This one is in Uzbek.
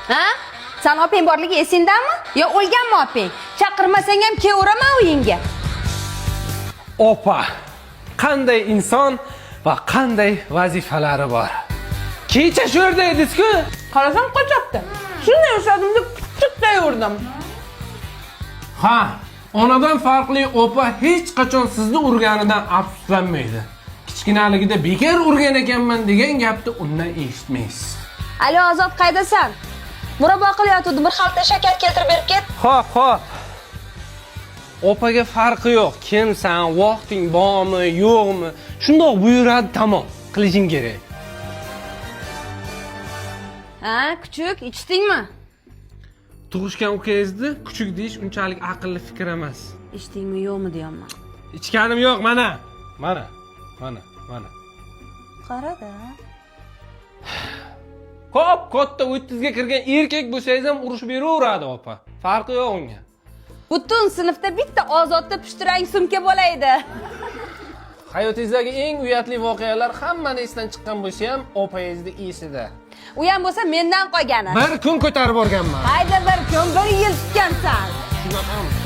Ha? Sen opang borligi esingdami? Yo o'lganmi opang? Chaqirmasang ham kelaveraman uyingga. Opa, qanday inson va qanday vazifalari bor. Kecha shu yerda edingiz-ku? Qarasam qochibdi. Shunday ushladim deb kuchukday urdim. Ha, onadan farqli opa hech qachon sizni urganidan afsuslanmaydi. Kichkinaligida bekor urgan ekanman degan gapni undan eshitmaysiz. Alo Ozod, qaydasan? Murabbo qilyotdi, bir xalta shakar keltirib berib ket. Xo'p. Opaga farqi yo'q. Kimsan, vaqting bormi, yo'qmi? Shundoq buyuradi, tamom. Qilishing kerak. Ha, kuchuk, ichdingmi? Tug'ishgan ukangizni kuchuk deyish unchalik aqlli fikr emas. Ichdingmi, yo'qmi deyapman. Ichganim yo'q, mana. Mana. Qarada. Xo'p, katta 30 ga kirgan erkak bo'lsangiz ham urush beraveradi, opa. Farqi yo'q unga. Butun sinfda bitta Ozodda pushtirang sumka bo'laydi. Hayotingizdagi eng uyatli voqealar hammani esdan chiqqan bo'lsa ham, opangizning esida. U ham bo'lsa mendan qolgani. Bir kun ko'tarib borganman. Hayda bir kun, bir yil tutgansan. Shunaqa.